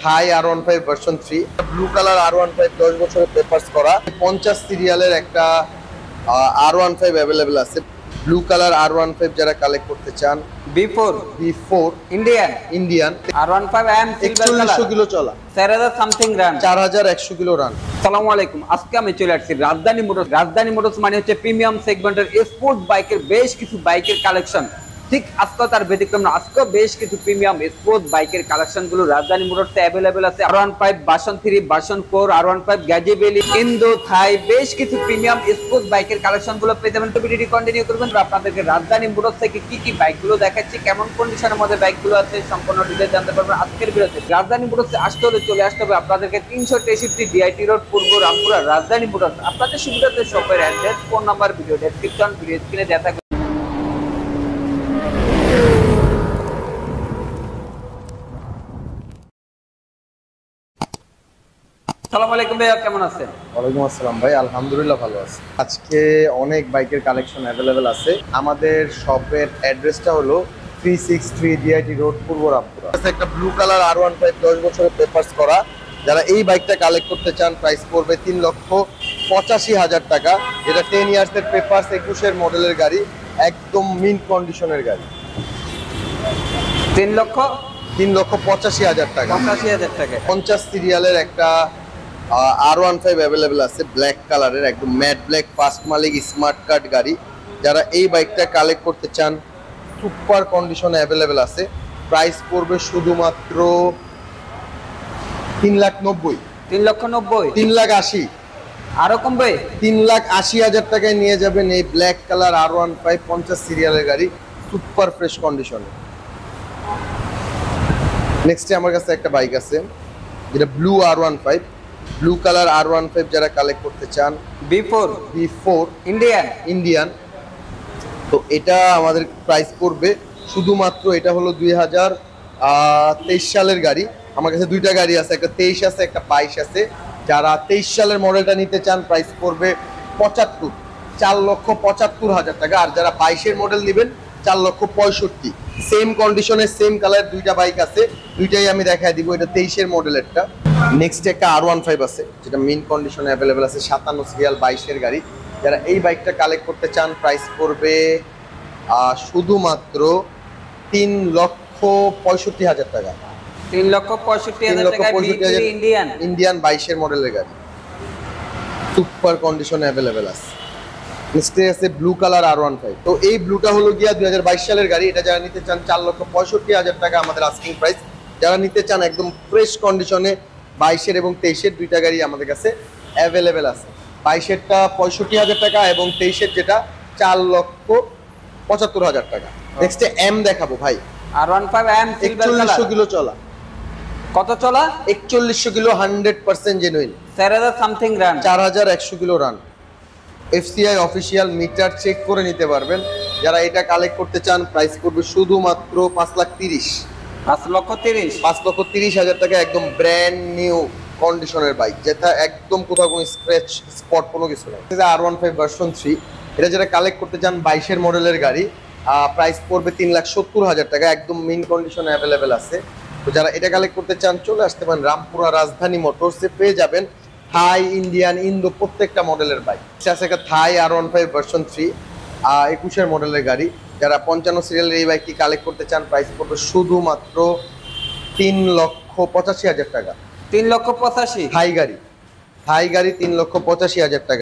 থাই R15 version 3 blue colour R15 10 বছরের papers করা 50 সিরিয়ালের একটা R15 अवेलेबल আছে। ব্লু কালার R15 যারা কালেক্ট করতে চান B4 Indian R15 M silver colour 4100 kilo চলা 4000 সামথিং রান 4100 কিলো রান। আসসালামু আলাইকুম, আজকে আমি চলে আসছি রাজধানী মোটরস মানে হচ্ছে প্রিমিয়াম সেগমেন্টের স্পোর্ট বাইকের বেশ কিছু বাইকের কালেকশন। ঠিক আজকে তার ব্যতিক্রম না, আজকে বেশ কিছু প্রিমিয়াম স্পোর্ট বাইকের কালেকশন গুলো রাজধানী মোটরসে अवेलेबल আছে। R15 ভার্সন 3 ভার্সন 4 R15 গ্যাজিবেলি ইন্দো থাই বেশ কিছু প্রিমিয়াম স্পোর্ট বাইকের কালেকশন গুলো পেয়ে যাবেন। তো ভিডিওটি কন্টিনিউ করবেন। আপনাদেরকে রাজধানী মোটরস থেকে কি বাইকগুলো দেখাচ্ছি, কেমন কন্ডিশনের মধ্যে বাইকগুলো আছে সম্পূর্ণ ডিটেইলস জানতে পারবেন আজকের ভিডিওতে। রাজধানী মোটরসে আসতে হলে চলে আসতে হবে আপনাদেরকে 363 ডিআইটি রোড পূর্ব রামপুরা রাজধানী মোটরস। আপনাদের সুবিধাতে শপের address, phone number video description video স্ক্রিনে দেওয়া থাকবে। আসসালামু আলাইকুম ভাইয়া, কেমন আছেন? ওয়ালাইকুম আসসালাম ভাই, আলহামদুলিল্লাহ ভালো আছি। আজকে অনেক বাইকের কালেকশন अवेलेबल আছে। আমাদের শপের অ্যাড্রেসটা হলো 363 ডিআইটি রোড পূর্ব রামপুরা। একটা ব্লু কালার R15 10 বছরের পেপারস করা, যারা এই বাইকটা কালেক্ট করতে চান প্রাইস পড়বে 3,85,000 টাকা। যেটা 10 ইয়ার্স এর পেপারস, 21 মডেলের গাড়ি, একদম মিন্ট কন্ডিশনের গাড়ি। 3,85,000 টাকা 85,000 টাকা 50 সিরিয়ালের একটা R15 अवेलेबल আছে ব্ল্যাক কালারের, একদম ম্যাট ব্ল্যাক, ফার্স্ট মালিক, স্মার্ট কার্ড গাড়ি। যারা এই বাইকটা কালেক্ট করতে চান সুপার কন্ডিশনে अवेलेबल আছে। প্রাইস পড়বে শুধুমাত্র 3,90,000 3,80,000 আরো কমবে 3,80,000 টাকায় নিয়ে যাবেন এই ব্ল্যাক কালার R15 50 সিরিয়ালের গাড়ি, সুপার ফ্রেশ কন্ডিশনে। নেক্সটে আমার কাছে একটা বাইক আছে যেটা blue R15 blue colour R15 যারা কালেক্ট করতে চান B4 ইন্ডিয়ান। তো এটা আমাদের প্রাইস পড়বে শুধুমাত্র, এটা হলো 2023 সালের গাড়ি। আমার কাছে দুইটা গাড়ি আছে, একটা 23 আছে একটা 22 আছে। যারা 23 সালের মডেলটা নিতে চান প্রাইস পড়বে 4,75,000 টাকা। আর যারা 22-এর মডেল নেবেন 4,65,000। সেম কন্ডিশনে সেম কালার দুইটা বাইক আছে, দুইটাই আমি দেখাই দিব। এটা 23-এর মডেলেরটা। নেক্সট একটা R15 আছে যেটা মিন কন্ডিশনে अवेलेबल আছে, 57 সিরিয়াল 22-এর গাড়ি। যারা এই বাইকটা কালেক্ট করতে চান প্রাইস পড়বে শুধুমাত্র 3,65,000 টাকা 3,65,000 টাকা ইন্ডিয়ান 22-এর মডেলের গাড়ি, সুপার কন্ডিশনে अवेलेबल আছে। নেক্সটে আছে ব্লু কালার R15। তো এই ব্লুটা হলো গিয়া 2022 সালের গাড়ি। এটা যারা নিতে চান 4,65,000 টাকা আমাদের আস্কিং প্রাইস। যারা নিতে চান একদম ফ্রেশ কন্ডিশনে 22-এর এবং 23-এর দুইটা গাড়ি আমাদের কাছে अवेलेबल আছে। 22-এরটা 65,000 টাকা এবং 23-এর যেটা 4,75,000 টাকা। নেক্সটে এম দেখাবো ভাই, R15 M silver colour 4100 kilo চলা। কত চলা? 4100 kilo, 100% genuine, 4000 something run 4100 kilo run. FCI official meter check করে নিতে পারবেন। যারা এটা কালেক্ট করতে চান প্রাইস করবে শুধুমাত্র 5,30,000 টাকা। একদম ব্র্যান্ড নিউ কন্ডিশনের বাইক, যেটা একদম কোথাও কোনো স্ক্র্যাচ স্পট কোনো কিছু নেই। R15 ভার্সন 3, এটা যারা কালেক্ট করতে চান 22-এর মডেলের গাড়ি, প্রাইস পড়বে 3,70,000 টাকা। একদম মিন কন্ডিশনে अवेलेबल আছে। তো যারা এটা কালেক্ট করতে চান চলে আসতে পারেন রামপুরা রাজধানী মোটরসে, পেয়ে যাবেন থাই, ইন্ডিয়ান, ইন্দো প্রত্যেকটা মডেলের বাইক। আছে একটা থাই R15 ভার্সন 3 21-এর মডেলের গাড়ি। যারা 55 সিরিয়ালের এই বাইকটি কালেক্ট করতে চান প্রাইস পড়বে শুধুমাত্র 3,85,000 টাকা 3,85,000 থাই গাড়ি 3,85,000 টাকা।